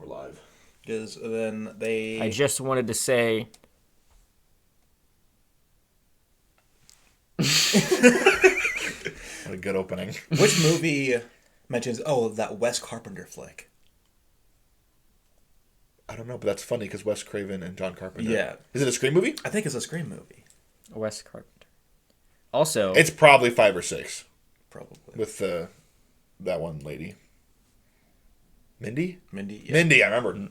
We're live. Because then they... I just wanted to say... What a good opening. Which movie mentions, that Wes Carpenter flick? I don't know, but that's funny because Wes Craven and John Carpenter. Yeah. Is it a Scream movie? I think it's a Scream movie. Wes Carpenter. Also... It's probably 5 or 6. Probably. With that one lady. Mindy? Mindy, yeah. Mindy, I remember.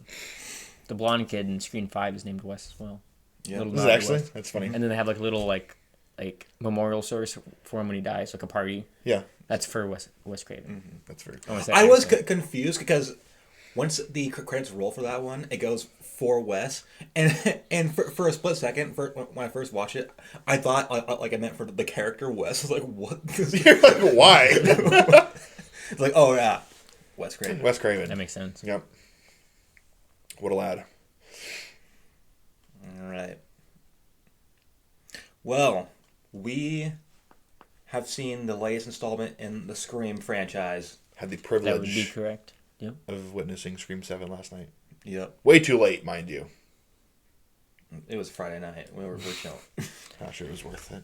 The blonde kid in Scream 5 is named Wes as well. Yeah. Little Is it nod to actually? Wes. That's funny. And then they have like a little like memorial service for him when he dies, like a party. Yeah. That's for Wes Craven. That's very cool. I was confused because once the credits roll for that one, it goes for Wes, and for a split second, when I first watched it, I thought like I meant for the character Wes. I was like, what? You're like, why? It's like, oh yeah, Wes Craven. Wes Craven. That makes sense. Yep. What a lad. All right. Well, we have seen the latest installment in the Scream franchise. Had the That would be privilege correct. Yep. of witnessing Scream 7 last night. Yep. Way too late, mind you. It was Friday night. We were chilling. Not sure it was worth it.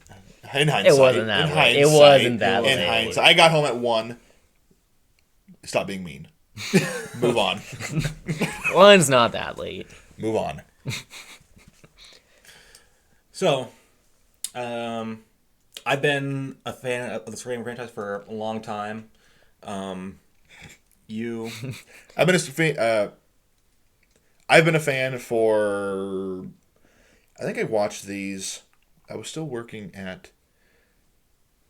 In hindsight. It wasn't that in late. It hindsight, wasn't that In late. hindsight. I got home at 1. Stop being mean. Move on. One's not that late. Move on. So, I've been a fan of the Scream franchise for a long time. You, I've been a fan for. I think I watched these. I was still working at.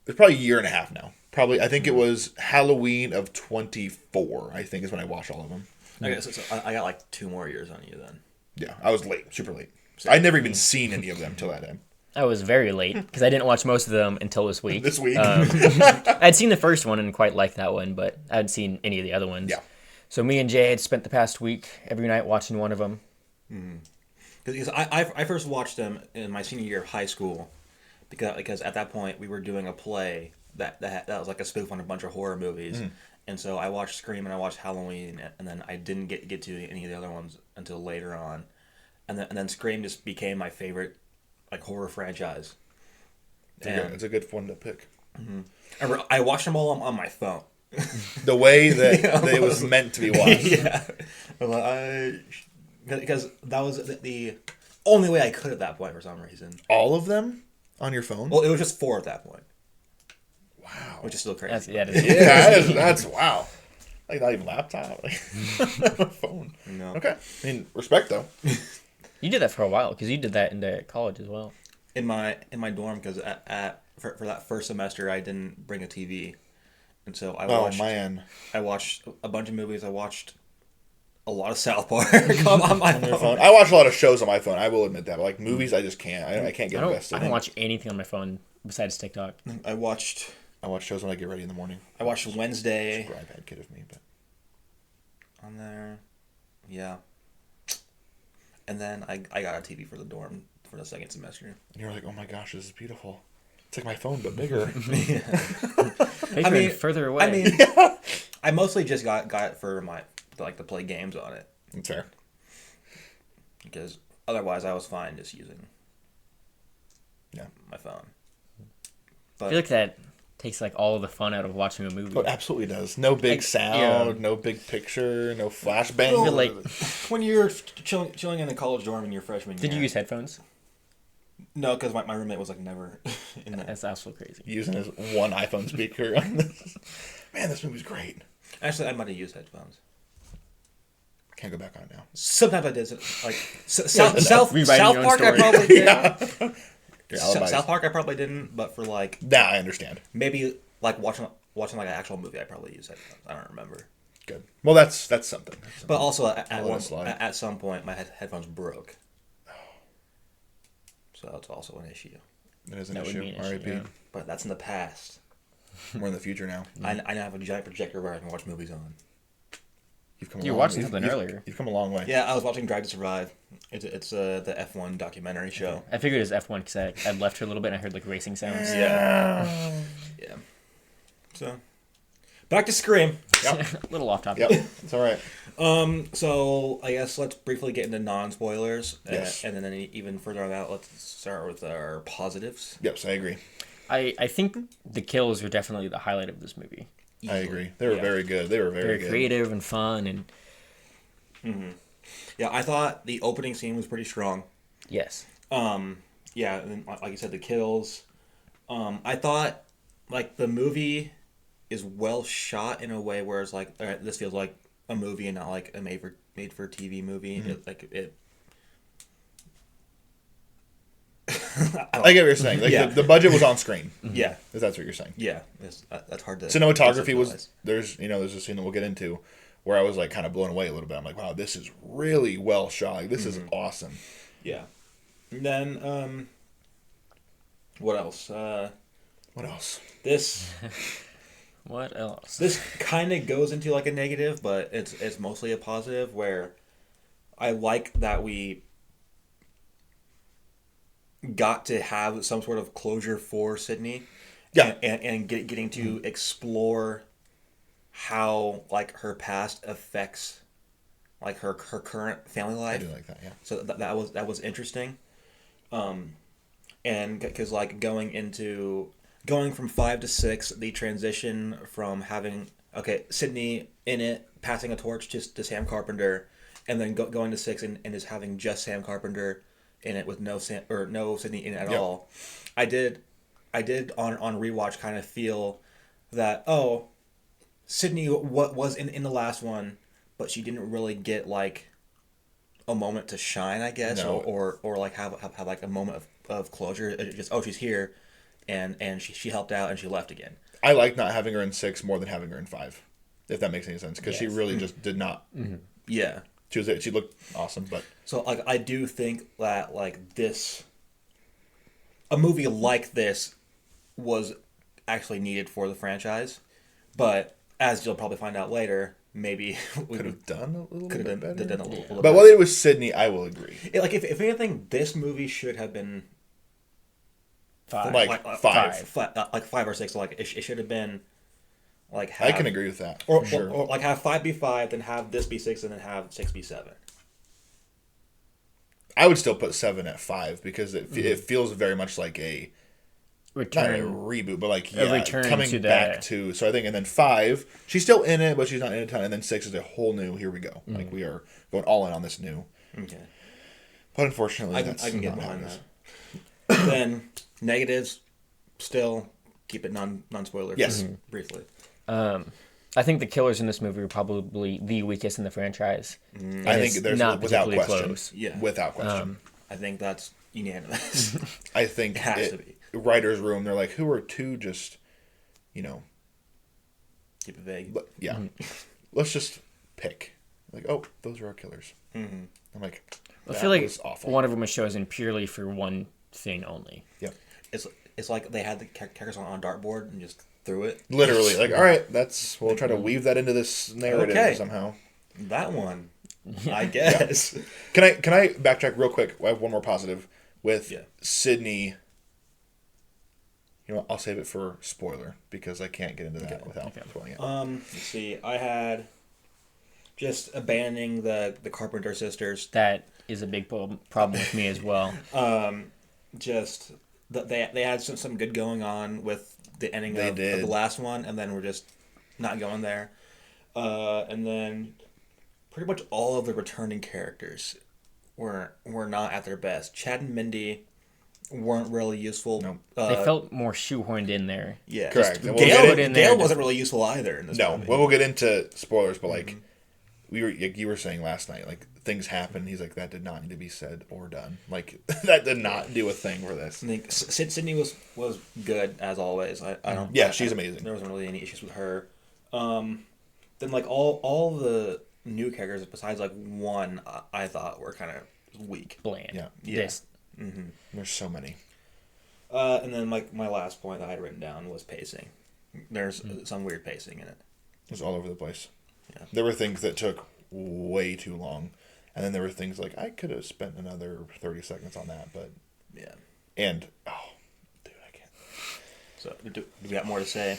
It's probably a year and a half now. Probably, I think it was Halloween of 24. I think is when I watched all of them. I guess I got like 2 more years on you then. Yeah, I was late, super late. I'd never even seen any of them till that time. I was very late because I didn't watch most of them until this week. This week, I'd seen the first one and quite liked that one, but I hadn't seen any of the other ones. Yeah. So me and Jay had spent the past week every night watching one of them. Because I first watched them in my senior year of high school, because at that point we were doing a play that was like a spoof on a bunch of horror movies, and so I watched Scream and I watched Halloween, and then I didn't get to any of the other ones until later on, and then Scream just became my favorite like horror franchise. it's a good one to pick. I watched them all on my phone. The way that it was meant to be watched. Yeah, because that was the only way I could at that point for some reason. All of them on your phone? Well, it was just 4 at that point, Wow. which is still crazy. That's wow. Like not even laptop, like phone. No. Okay. I mean, respect though. You did that for a while because you did that into college as well. In my dorm, because for that first semester I didn't bring a TV, and so I watched. Oh man. I watched a bunch of movies. I watched a lot of South Park on my phone. I watch a lot of shows on my phone. I will admit that. But like movies, I just can't. I can't get invested. I don't watch anything on my phone besides TikTok. I watched shows when I get ready in the morning. Wednesday Super iPad kid of me, but on there, yeah. And then I got a TV for the dorm for the second semester. and you're like, oh my gosh, this is beautiful. It's like my phone but bigger. I mean, further away. I mean, I mostly just got it for to play games on it, That's fair. because otherwise I was fine just using my phone. I feel like that takes like all of the fun out of watching a movie. Oh, it absolutely does. No big Like, sound, yeah. no big picture, no flashbang. I feel like When you're chilling in a college dorm in your freshman year. did you use headphones? No, because my roommate was like never in that. That's also crazy. using his one iPhone speaker on this. Man, this movie's great. Actually, I might have used headphones. Can't go back on it now. Sometimes I did. Like South Rewriting your own Park, I story. probably did. Your alibis. South Park, I probably didn't. But for like Nah, I understand. maybe like watching like an actual movie, I probably used headphones. I don't remember. Good. Well, that's something. But also Let it slide. at some point, my headphones broke. So that's also an issue. That is an That would issue. be an issue, R.I.P. yeah. But that's in the past. We're in the future now. I now have a giant projector where I can watch movies on. You've come. You were long- watching something earlier. You've come a long way. Yeah, I was watching Drive to Survive. It's the F1 documentary show. I figured it was F1 because I left for a little bit and I heard like racing sounds. Yeah. Yeah. So, Back to Scream. Yep. A little off topic. Yep. It's all right. So I guess let's briefly get into non-spoilers. Yes. And then even further on that, let's start with our positives. Yes, I agree. I think the kills were definitely the highlight of this movie. I agree. They were Yeah. very good. They were very good. Creative and fun, and Yeah, I thought the opening scene was pretty strong. yes. Yeah, and then, like you said, the kills. I thought like the movie is well shot in a way where it's like, all right, this feels like a movie and not like a made for TV movie. It I get what you're saying. Like Yeah. the budget was on screen. yeah, If that's what you're saying. yeah, that's hard to. Cinematography was conceptualize. there's a scene that we'll get into where I was like kind of blown away a little bit. I'm like, wow, this is really well shot. Like, this is awesome. Yeah. And then what else? What else? This What else? this kind of goes into like a negative, but it's mostly a positive where I like that we got to have some sort of closure for Sydney. Yeah. And getting to explore how like her past affects like her current family I life. do like that. Yeah. So that was interesting. And because like going from 5 to 6, the transition from having Sydney in it passing a torch to Sam Carpenter, and then going to 6 and just having just Sam Carpenter in it with no Sydney in it at Yep. all. I did on rewatch kind of feel that Sydney was in the last one, but she didn't really get like a moment to shine, I guess, No. or like have like a moment of closure. It just she's here, and she helped out and she left again. I like not having her in 6 more than having her in 5, if that makes any sense, because she Yes. really just did not. Yeah. She looked awesome, but So like I do think that like a movie like this was actually needed for the franchise, but as you'll probably find out later, maybe we could have done a little could bit have better. done a little But better. while it was Sydney, I will agree. Like if anything, this movie should have been Five. Like, five. like 5 or 6. Like it should have been like I can agree with that. or, for sure. or like have 5 be 5, then have this be 6, and then have 6 be 7. I would still put 7 at 5 because it feels very much like a not a Return. reboot, but like return coming to back the- to. So I think, and then 5, she's still in it, but she's not in a ton. And then 6 is a whole new. Here we go. Like we are going all in on this new. Okay. But unfortunately, I that's can get not how behind it is. that. Then negatives, still keep it non spoiler. Yes. Briefly. I think the killers in this movie are probably the weakest in the franchise. And I think it's there's not without particularly question. close. Yeah. Without question. I think that's unanimous. I think It has to be. writer's room. They're like, who are two just, Keep it vague. yeah. Let's just pick. Like, oh, those are our killers. Mm-hmm. I'm like, I that feel like was awful. one of them was chosen purely for one thing only. Yeah. It's like they had the characters on a dartboard and just threw it. Literally, like, all right, we'll try to weave that into this narrative Okay. somehow. That one, I guess. Can I backtrack real quick? I have one more positive with Yeah. Sydney. You know what? I'll save it for spoiler because I can't get into that without spoiling it. Let's see. I had just abandoning the Carpenter sisters. That is a big problem with me as well. Just they had some good going on with the ending They of did. the last one, and then we're just not going there. And then pretty much all of the returning characters were not at their best. Chad and Mindy weren't really useful. No. They felt more shoehorned in there. Yeah, Correct. And we'll Gail, get in there Gail just- wasn't really useful either in this No, movie. well, we'll get into spoilers, but like you were saying last night, like things happen. He's like, that did not need to be said or done. Like that did not do a thing for this. I think Sydney was good as always. I don't. Yeah, she's amazing. There wasn't really any issues with her. Then like all the new characters besides like one, I thought were kind of weak. Bland. Yeah. This There's so many. And then like my last point that I had written down was pacing. There's some weird pacing in it. It was all over the place. Yeah. There were things that took way too long, and then there were things like I could have spent another 30 seconds on that, but Yeah. and oh, dude, I can't. So do we got more to say?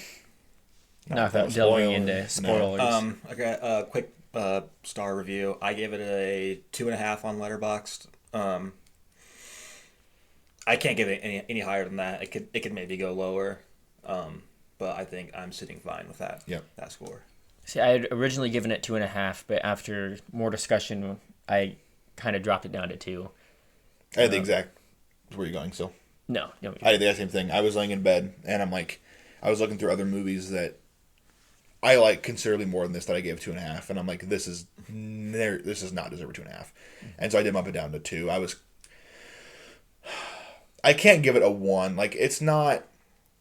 Not without delving spoiling. into No. spoilers. I got a quick star review. I gave it a 2.5 on Letterboxd. I can't give it any higher than that. It could maybe go lower, but I think I'm sitting fine with that. Yep. That score. See, I had originally given it 2.5, but after more discussion, I kind of dropped it down to 2. I had the exact. Where are you going? So No, I did the same thing. I was laying in bed and I'm like, I was looking through other movies that I like considerably more than this that I gave 2.5, and I'm like, this is not deserve a 2.5, and so I did bump it down to 2. I can't give it a 1. Like, it's not.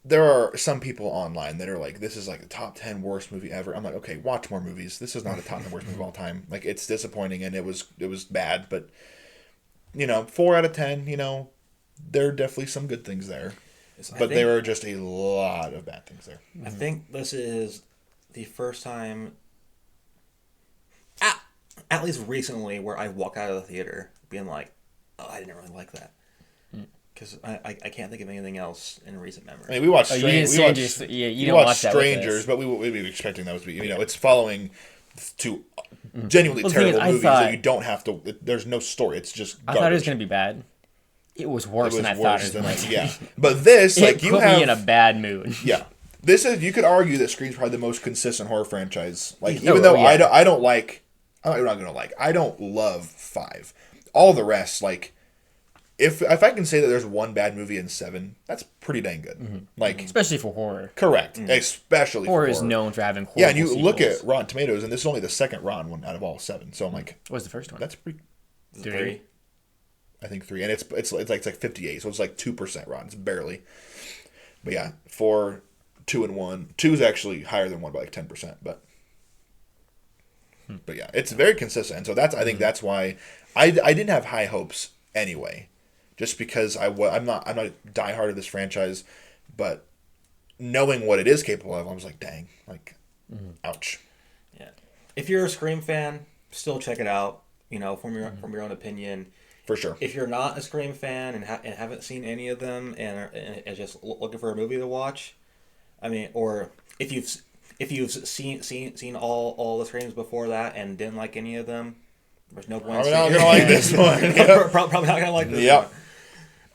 There are some people online that are like, this is like the top 10 worst movie ever. I'm like, okay, watch more movies. This is not a top 10 worst movie of all time. Like, it's disappointing and it was bad, but 4 out of 10. There are definitely some good things there, but there are just a lot of bad things there. I think this is the first time, at least recently, where I walked out of the theater being like, oh, I didn't really like that. Because I can't think of anything else in recent memory. I mean, we watched. you didn't we watched, you we didn't watched watch that with Strangers, us. but we were expecting that to be. It's following to genuinely Well, the thing terrible is, I movies thought- that you don't have to. There's no story. It's just. I Garbage. thought it was going to be bad. It was worse It was than I thought worse it was than going to be. yeah. But this, It like, you put have me in a bad mood. yeah. This is, you could argue that Scream's probably the most consistent horror franchise. Like, No, even though yeah. I don't like, I'm not gonna like. I don't love 5. All the rest, like, if I can say that there's one bad movie in 7, that's pretty dang good. Like, Especially for horror. correct, especially for Horror is known for having horrible Yeah, and you look sequels. at Rotten Tomatoes, and this is only the second rotten one out of all 7. So I'm like, What was the first one? that's pretty. Is it 3? 3? I think 3, and it's like 58, so it's like 2% rotten. It's barely. But yeah, for 2 and 1, 2 is actually higher than 1 by like 10%. But yeah, it's very consistent. And so I think that's why I didn't have high hopes anyway, just because I'm not a diehard of this franchise, but knowing what it is capable of, I was like, dang, like, ouch. Yeah. If you're a Scream fan, still check it out. From your own opinion. For sure. If you're not a Scream fan and haven't seen any of them and just looking for a movie to watch, I mean, or if you've seen all the Screams before that and didn't like any of them, there's no point. I'm not gonna like this one. Yep. Probably not gonna like this Yep.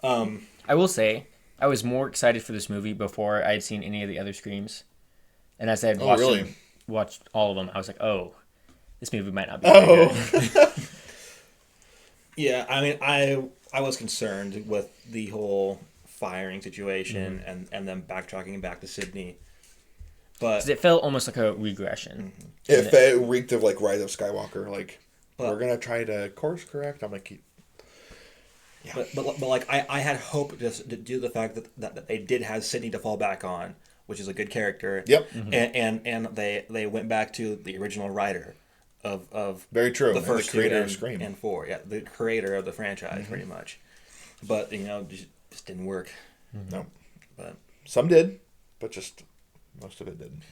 one. I will say, I was more excited for this movie before I had seen any of the other Screams. And as I had watched all of them, I was like, oh, this movie might not be very good. Yeah, I mean, I was concerned with the whole firing situation and then backtracking back to Sydney, but 'Cause it felt almost like a regression. It reeked of like Rise of Skywalker. Like, But- we're gonna try to course correct. I'm gonna keep. Yeah. But like I had hope just due to the fact that they did have Sydney to fall back on, which is a good character. Yep. And they went back to the original writer of Very true. the And first the creator two of Scream. and 4. Yeah, the creator of the franchise pretty much. But just didn't work. No. But Some did, but just most of it didn't.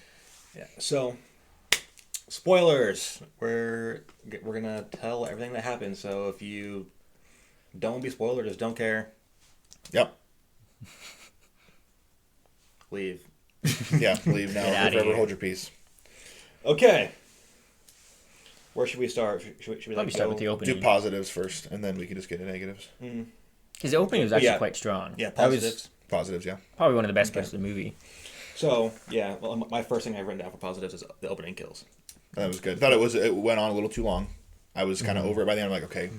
yeah. So spoilers. We're gonna tell everything that happened. So if you don't be spoiled or just don't care, Yep. leave. Yeah. Leave now. Get Or outta forever here. hold your peace. Okay. Where should we start? Should we Probably like start go? with the Do opening. positives first, and then we can just get to negatives. Because the opening was actually Yeah. quite strong. Yeah, That was positives. Positives, yeah. probably one of the best parts of the movie. So yeah, well, my first thing I've written down for positives is the opening kills. That was good. Thought it went on a little too long. I was kind of over it by the end. I'm like, okay,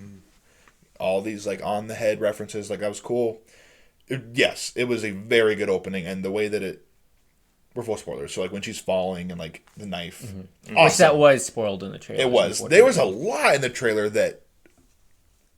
all these like on the head references, like that was cool. Yes, it was a very good opening, and the way that we're full spoilers. So like when she's falling and like the knife, Which awesome. that was spoiled in the trailer. It was. There was a lot in the trailer that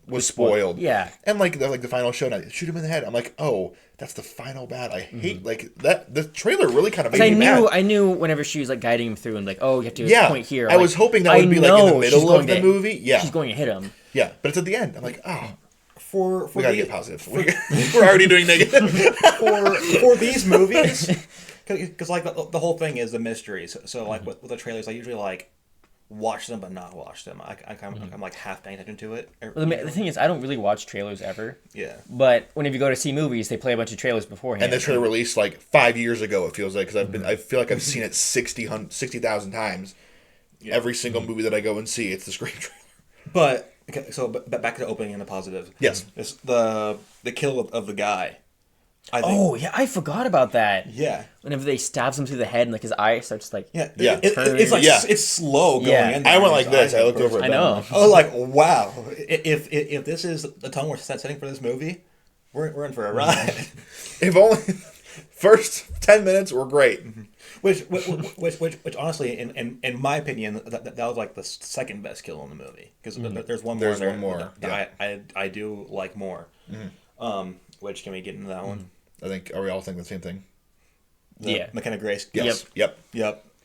was spoiled. Yeah. And like the final showdown, shoot him in the head. I'm like, oh, that's the final battle. I hate like that. The trailer really kind of made me mad. I knew whenever she was like guiding him through and like, oh, you have to Yeah, point here. I was hoping that would be, like, in the know middle she's of going the movie. Yeah. she's going to hit him. Yeah, but it's at the end. I'm like, oh, For we gotta get positive. We're already doing negative. for these movies, because like the whole thing is the mystery. So like with the trailers, I usually like watch them but not watch them. I'm like half paying attention to it. Well, the thing is, I don't really watch trailers ever. Yeah. But whenever you go to see movies, they play a bunch of trailers beforehand. And the trailer released like 5 years ago. It feels like because I feel like I've seen it 60,000 times. Yeah. Every single movie that I go and see, it's the Scream trailer. But okay, so back to the opening and the positives. Yes. It's the kill of the guy. I think. Oh yeah, I forgot about that. Yeah. Whenever they stabs him through the head and like his eye starts like It's like it's slow going in. I went like this. I looked over at I know. Oh, like wow! If this is the tone we're setting for this movie, we're in for a ride. If only first 10 minutes were great. Which honestly, in my opinion, that was like the second best kill in the movie because there's one more. There's one more. That I do like more. Which can we get into that one? I think are we all thinking the same thing? McKenna Grace. Yes. Yep.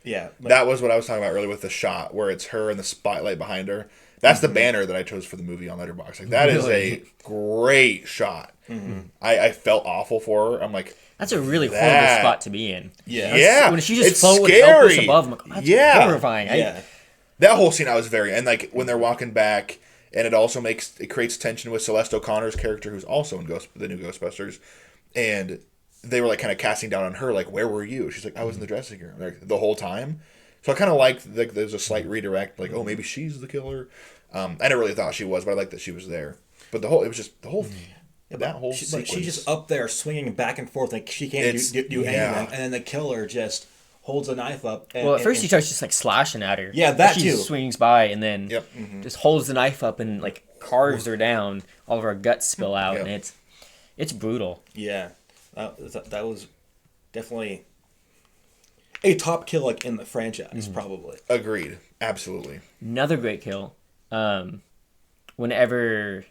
Yeah. That was what I was talking about earlier with the shot where it's her and the spotlight behind her. That's the banner that I chose for the movie on Letterboxd. Like that is a great shot. I felt awful for her. I'm like, that's a really horrible spot to be in. Yeah. When she just float with Elvis above, I'm like, that's horrifying. That whole scene I was very, and like when they're walking back, and it also creates tension with Celeste O'Connor's character, who's also in the new Ghostbusters, and they were like kind of casting down on her, like, where were you? She's like, I was in the dressing room, like the whole time. So I kind of liked there's a slight redirect, like, oh, maybe she's the killer. I never really thought she was, but I liked that she was there. But the whole sequence. She's just up there swinging back and forth, like she can't do anything, and then the killer just holds a knife up. At first he starts just like slashing at her. Yeah, that she too. Swings by and then just holds the knife up and like carves her down. All of her guts spill out, and it's brutal. Yeah, that was definitely a top kill like in the franchise, probably. Agreed, absolutely. Another great kill. Whenever,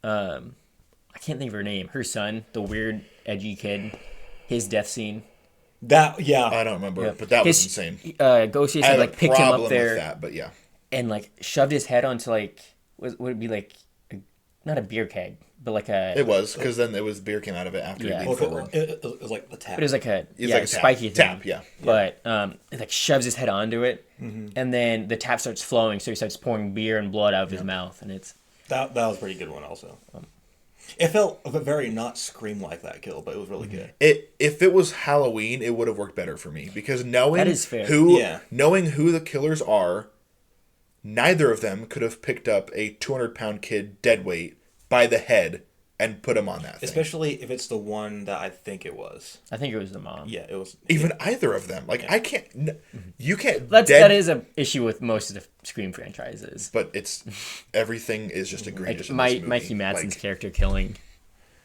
I can't think of her name. Her son, the weird edgy kid, his death scene. I don't remember, but that was insane. Ghostface had like picked him up there, with that, but and like shoved his head onto like would it be like not a beer keg, but like a. It was because then it was beer came out of it after he leaned forward. It was like the tap. But it was like a like a spiky tap, thing. But it like shoves his head onto it, and then the tap starts flowing, so he starts pouring beer and blood out of his mouth, and it's that was a pretty good one also. It felt very not Scream like that kill, but it was really good. If it was Halloween, it would have worked better for me because knowing that is fair. knowing who the killers are, neither of them could have picked up a 200-pound kid dead weight by the head and put him on that thing. Especially if it's the one that I think it was. I think it was the mom. Yeah, it was. Even either of them. Like, I can't... You can't... That is an issue with most of the Scream franchises. But it's... Everything is just egregious in this movie. Mikey Madsen's character killing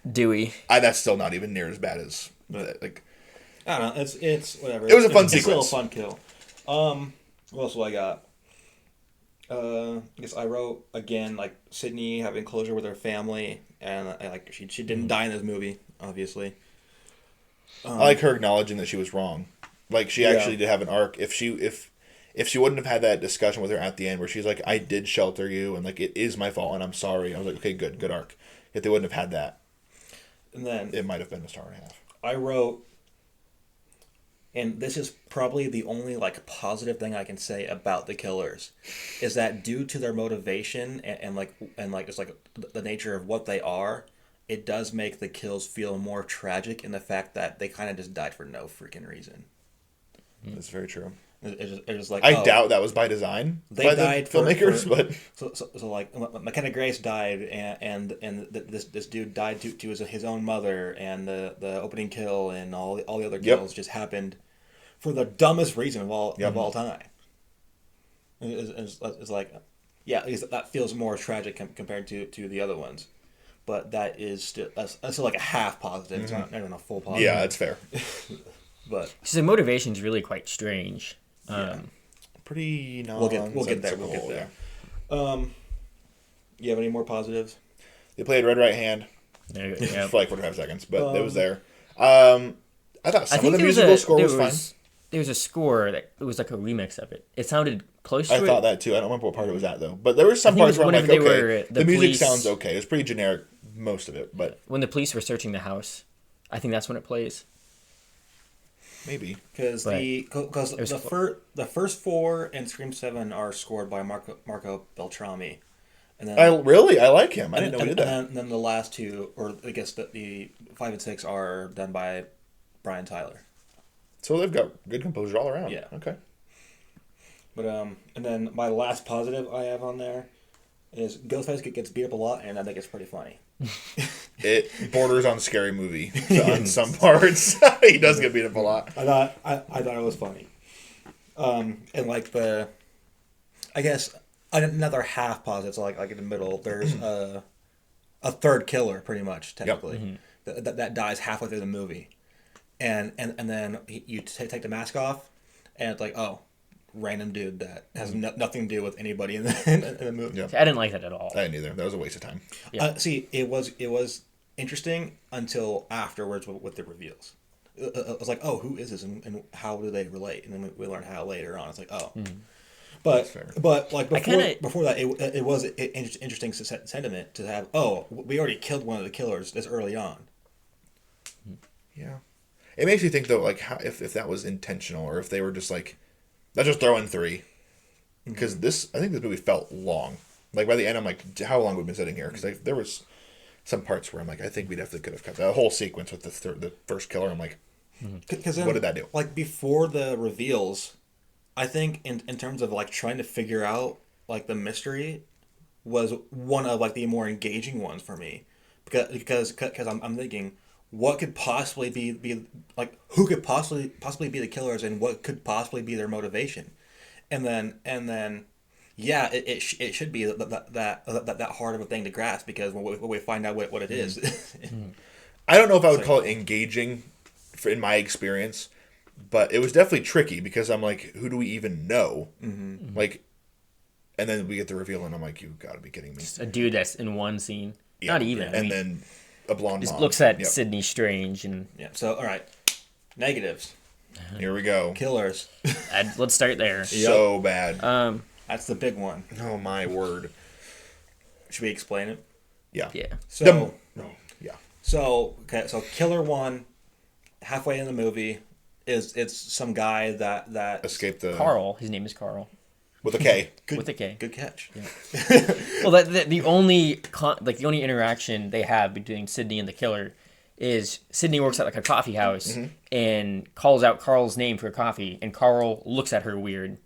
Dewey. That's still not even near as bad as... Like, I don't know. It's whatever. It was a fun sequence. It's still a fun kill. What else do I got? I guess I wrote again like Sydney having closure with her family, and like she didn't die in this movie, obviously. I like her acknowledging that she was wrong. Like she actually did have an arc. If she wouldn't have had that discussion with her at the end where she's like, I did shelter you and like it is my fault and I'm sorry. I was like, okay, good arc. If they wouldn't have had that, and then it might have been a star and a half. I wrote. And this is probably the only like positive thing I can say about the killers, is that due to their motivation and it's like the nature of what they are, it does make the kills feel more tragic in the fact that they kind of just died for no freaking reason. That's very true. It's just like I doubt that was by design. They by died the filmmakers, but so like McKenna Grace died and this dude died to his own mother, and the opening kill and all the other kills just happened for the dumbest reason of all time. It's like, that feels more tragic compared to the other ones, but that is still that's like a half positive. It's not even a full positive. Yeah, that's fair. But so the motivation's really quite strange. Pretty we'll get there. You have any more positives? They played Red Right Hand for like 45 seconds, but it was there. I thought some of the musical score was fine. There was a score that it was like a remix of it. It sounded close to it. I thought that too. I don't remember what part it was at though. But there were some parts where I'm like, okay, the music sounds okay. It was pretty generic, most of it. But when the police were searching the house, I think that's when it plays. maybe. Because But the first four and Scream 7 are scored by Marco Beltrami, and then I like him. I didn't know he did that. and then the last two, or I guess the 5 and 6 are done by Brian Tyler. So they've got good composure all around. Yeah. Okay. But and then my last positive I have on there is Ghostface gets beat up a lot, and I think it's pretty funny. It borders on scary movie on some parts. He does get beat up a lot. I thought it was funny. And like I guess another half positive, so like in the middle, there's a third killer, pretty much technically, that dies halfway through the movie, and then you take the mask off, and it's like, oh, random dude that has nothing to do with anybody in the movie. Yeah. I didn't like that at all. I didn't either. That was a waste of time. Yeah. See, it was interesting until afterwards with the reveals. I was like, oh, who is this, and how do they relate? And then we learn how later on. It's like, oh, but like before that, it was an interesting sentiment to have. Oh, we already killed one of the killers this early on. Yeah. It makes you think though, like how, if that was intentional or if they were just like, let's just throw in 3, because I think this movie felt long. Like by the end, I'm like, how long have we been sitting here? Because there was some parts where I'm like, I think we definitely could have cut that whole sequence with the first killer. I'm like, what did that do? Like before the reveals, I think in terms of like trying to figure out like the mystery was one of like the more engaging ones for me, because I'm thinking, what could possibly be like, who could possibly be the killers, and what could possibly be their motivation, and then yeah, it should be that hard of a thing to grasp, because when we find out what it is. I don't know if I would call it engaging, in my experience, but it was definitely tricky, because I'm like, who do we even know? Like, and then we get the reveal, and I'm like, you got to be kidding me! Just a dude that's in one scene, not even, and then a blonde just mom. looks at Sydney Strange, and Yeah. So all right, negatives. Here we go. Killers. let's start there. So bad. That's the big one. Oh my word. Should we explain it? Yeah. Yeah. So Yeah. So killer 1, halfway in the movie, it's some guy that Escape the Carl. His name is Carl. with a K. With a K. Good catch. Well, the only the only interaction they have between Sydney and the killer is Sydney works at like a coffee house and calls out Carl's name for coffee, and Carl looks at her weird.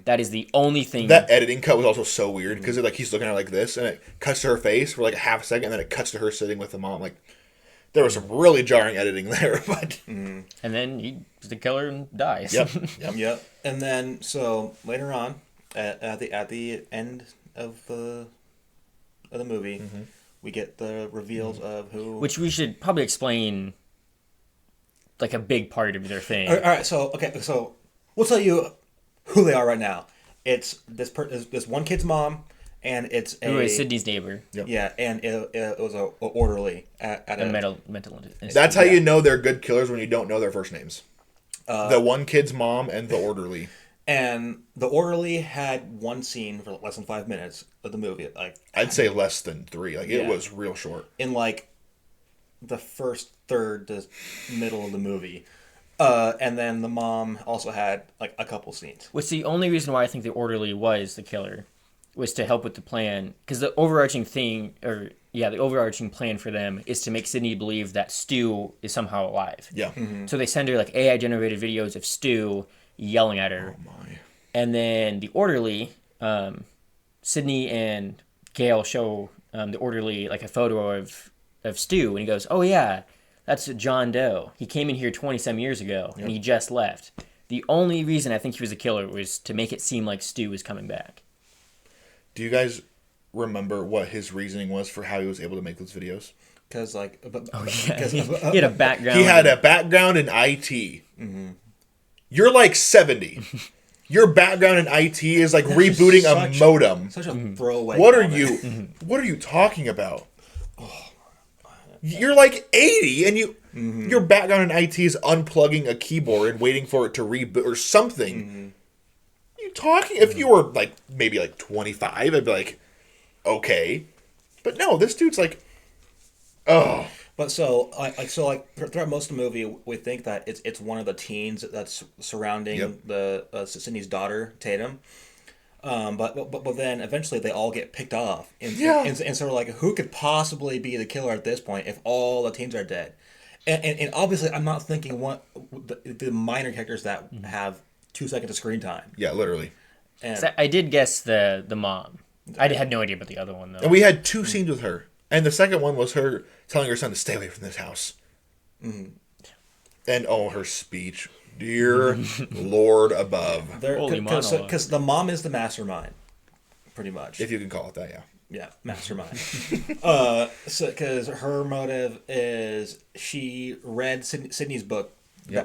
That is the only thing. That editing cut was also so weird, because like he's looking at her like this, and it cuts to her face for like a half a second, and then it cuts to her sitting with the mom. Like, there was some really jarring editing there, but and then he's the killer and dies. Yep. And then so later on, at the end of the movie, we get the reveals of who. Which we should probably explain, like a big part of their thing. All right. So we'll tell you who they are right now. It's this one kid's mom, and it's Who is Sydney's neighbor? Yep. Yeah, and it was a orderly at A mental institute. that's how you know they're good killers, when you don't know their first names. The one kid's mom and the orderly. And the orderly had one scene for less than 5 minutes of the movie. Like, I'd say less than 3. Like, it Yeah. was real short. in like the first third to middle of the movie. And then the mom also had like a couple scenes. Which the only reason why I think the orderly was the killer was to help with the plan, because the overarching plan for them is to make Sydney believe that Stu is somehow alive. Yeah. So they send her like AI generated videos of Stu yelling at her. Oh my. And then the orderly, Sydney and Gail show the orderly like a photo of Stu, and he goes, "Oh yeah, that's John Doe. He came in here 20-some years ago, and he just left." The only reason I think he was a killer was to make it seem like Stu was coming back. Do you guys remember what his reasoning was for how he was able to make those videos? Because like, He had a background. He had a background in IT. You're like 70. Your background in IT is like rebooting a modem. such a throwaway. What are comment. what are you talking about? You're like 80, and your background in IT is unplugging a keyboard and waiting for it to reboot or something. You talking? If you were like maybe like 25, I'd be like, okay, but no, this dude's like, oh, But so throughout most of the movie, we think that it's one of the teens that's surrounding Yep. the Sydney's daughter Tatum. But then eventually they all get picked off, Yeah. and so we're like, who could possibly be the killer at this point if all the teens are dead? And obviously, I'm not thinking the minor characters that have 2 seconds of screen time. Yeah, literally. And So I did guess the mom. I had no idea about the other one though. And we had 2 scenes with her. And the second one was her telling her son to stay away from this house. And her speech. Dear Lord above. Holy monologue. because the mom is the mastermind, pretty much. If you can call it that, yeah. Yeah, mastermind. So because her motive is she read Sydney's book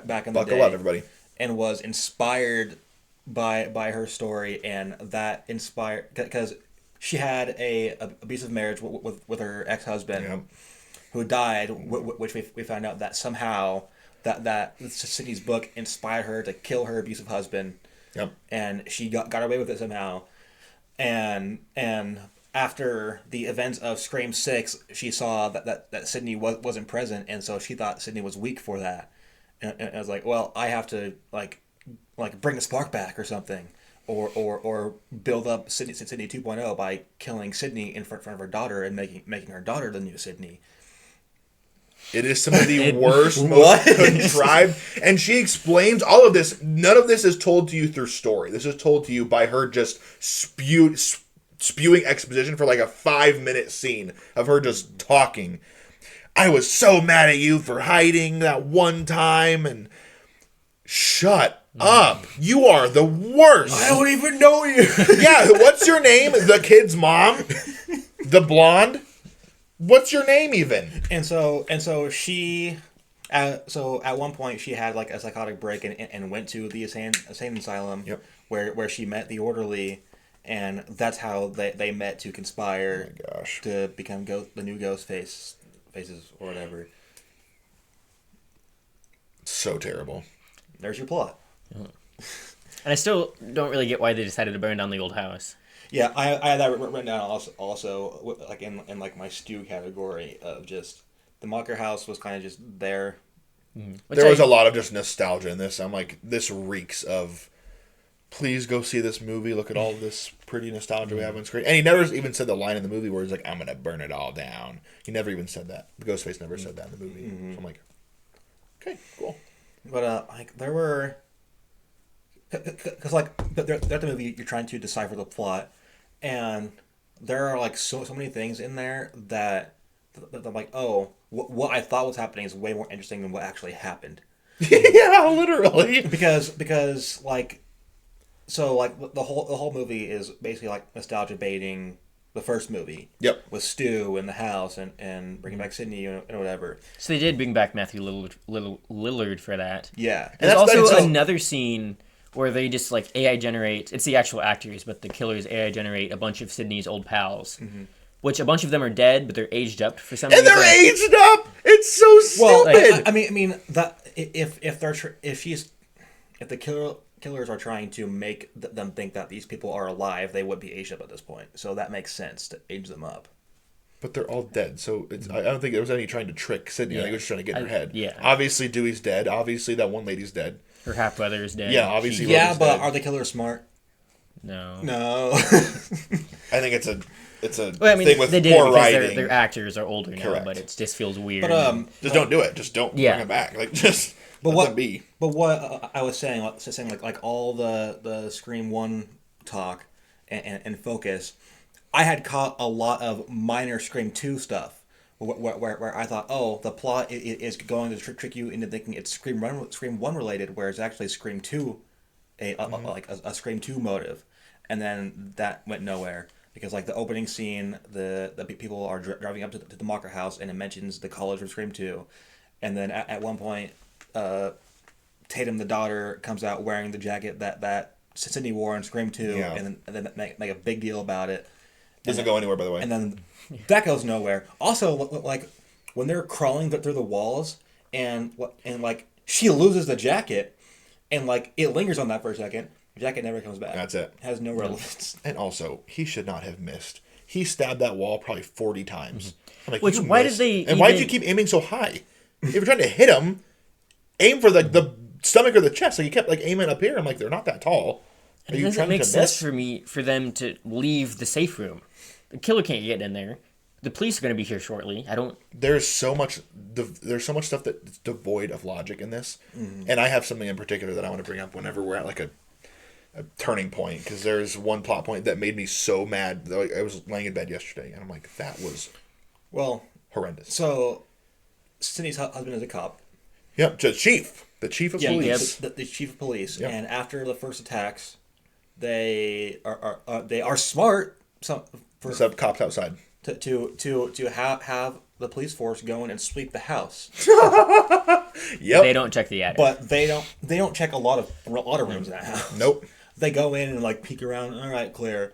back in the Buckle day up, everybody. and was inspired by her story, and that inspired because she had a abusive marriage with her ex-husband Yeah. who died, which we found out that somehow that Sydney's book inspired her to kill her abusive husband, Yep. and she got away with it somehow. And after the events of Scream 6, she saw that Sydney wasn't present, and so she thought Sydney was weak for that. And I was like, well, I have to like bring the spark back or something, or build up Sydney 2.0 by killing Sydney in front of her daughter and making her daughter the new Sydney. It is some of the worst, What? most contrived. And she explains all of this. None of this is told to you through story. This is told to you by her just spewing exposition for like a 5-minute scene of her just talking. I was so mad at you for hiding that one time, and shut up. You are the worst. I don't even know you. Yeah, what's your name? The kid's mom? The blonde? What's your name even? And so she, so at one point she had like a psychotic break and went to the insane asylum. Yep. Where she met the orderly, and that's how they met to conspire Oh my gosh. to become the new faces or whatever. So terrible. There's your plot. And I still don't really get why they decided to burn down the old house. Yeah, I had that written down also like in like my stew category of just the Mocker house was kind of just there. Which There was a lot of just nostalgia in this. I'm like, this reeks of, please go see this movie. Look at all this pretty nostalgia we have on screen. And he never even said the line in the movie where he's like, I'm going to burn it all down. He never even said that. The Ghostface never said that in the movie. So I'm like, okay, cool. But like there were, because like throughout the movie you're trying to decipher the plot, and there are like so many things in there that I'm like, oh, what I thought was happening is way more interesting than what actually happened. Yeah, literally. Because like, so like the whole movie is basically like nostalgia baiting the first movie. Yep. With Stu in the house and bringing back Sydney and whatever. So they did bring back Matthew Lillard for that. Yeah. There's that's also so- another scene where they just like AI generate. It's the actual actors, but the killers AI generate a bunch of Sydney's old pals, which a bunch of them are dead, but they're aged up for some And reason. they're aged up. It's so stupid. Well, I mean that if the killers are trying to make them think that these people are alive, they would be aged up at this point. So that makes sense to age them up. But they're all dead, so it's, I don't think there was any trying to trick Sydney. I think it was just trying to get in her head. yeah. Obviously, Dewey's dead. Obviously, that one lady's dead. Her half brother is dead. Yeah, obviously. She- Yeah, Logan's but dead. are the killers smart? no. No. I think it's a Well, I mean, thing with they did it poor because writing. their actors are older now, Correct. but it just feels weird. But Just don't do it. Just don't Yeah. bring it back. Like, just But let what them be. But what I was saying like all the Scream 1 talk and focus, I had caught a lot of minor Scream 2 stuff where I thought, oh, the plot is going to trick you into thinking it's Scream 1 related, where it's actually Scream 2, like a Scream 2 motive, and then that went nowhere. Because like the opening scene, the people are driving up to the Mocker house, and it mentions the college of Scream 2, and then at one point, Tatum, the daughter, comes out wearing the jacket that Sydney wore in Scream 2, Yeah. and then make a big deal about it. Doesn't go anywhere, by the way. And then that goes nowhere. Also, like when they're crawling through the walls, and like she loses the jacket, and like it lingers on that for a second. The jacket never comes back. That's it. Has no relevance. And also, he should not have missed. he stabbed that wall probably 40 times. I'm like, Which, you why did missed. they And why did even- you keep aiming so high? If you're trying to hit him, aim for the stomach or the chest. Like, he kept like aiming up here. I'm like, they're not that tall. Are It you doesn't trying make to sense miss? for them to leave the safe room. The killer can't get in there. The police are going to be here shortly. There's so much stuff that's devoid of logic in this, and I have something in particular that I want to bring up whenever we're at like a turning point, because there's one plot point that made me so mad. Like, I was laying in bed yesterday and I'm like, that was horrendous. So Sydney's husband is a cop. Yep, the chief of police. The chief of police. Yep. And after the first attacks, they are smart. Sub cops outside. To have the police force go in and sweep the house, Yep. They don't check the attic. but they don't check a lot of rooms in that house. Nope. They go in and like peek around. All right, clear.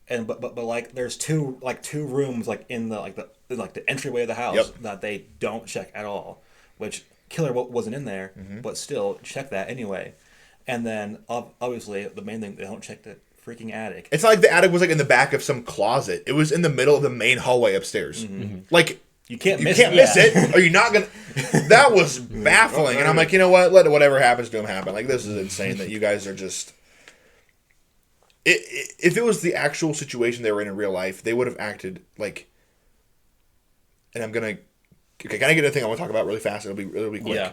And but like there's two rooms like in the entryway of the house Yep. that they don't check at all, which killer wasn't in there, but still check that anyway. And then obviously the main thing, they don't check the freaking attic. It's not like the attic was like in the back of some closet. It was in the middle of the main hallway upstairs. Like, You can't you miss can't it. miss it. Are you not gonna? That was baffling, and I'm like, you know what? Let whatever happens to him happen. Like, this is insane that you guys are just. If it was the actual situation they were in real life, they would have acted like. And I'm gonna. Okay, can I get a thing I want to talk about really fast? It'll be quick.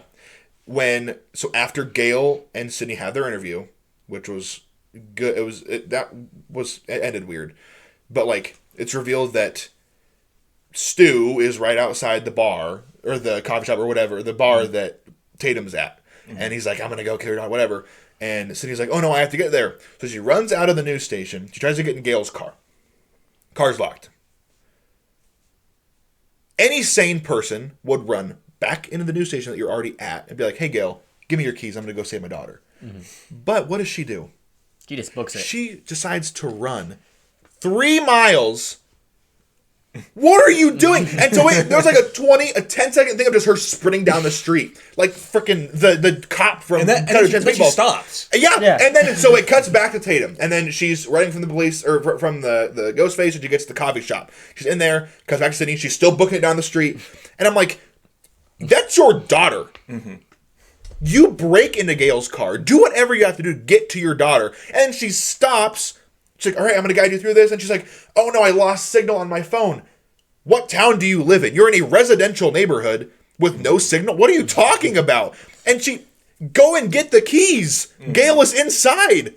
Yeah. So after Gail and Sydney had their interview, which was good, it ended weird, but like it's revealed that Stu is right outside the bar or the coffee shop or whatever, the bar that Tatum's at, and he's like, I'm gonna go kill her dog, whatever. And Sydney's like, oh no, I have to get there. So she runs out of the news station. She tries to get in Gail's car. Car's locked. Any sane person would run back into the news station that you're already at and be like, hey, Gail, give me your keys. I'm going to go save my daughter. But what does she do? She just books it. She decides to run 3 miles. What are you doing? And so there's like a 10-second thing of just her sprinting down the street. Like freaking the cop from And then Paintball. she stops. Yeah, and then so it cuts back to Tatum, and then she's running from the police or from the ghost face, and she gets to the coffee shop. She's in there, cuts back to Sydney. She's still booking it down the street, and I'm like, "That's your daughter. You break into Gail's car, do whatever you have to do to get to your daughter." And she stops. She's like, "All right, I'm gonna guide you through this." And she's like, "Oh no, I lost signal on my phone." What town do you live in? You're in a residential neighborhood with no signal. What are you talking about? And she, go and get the keys. Gail is inside.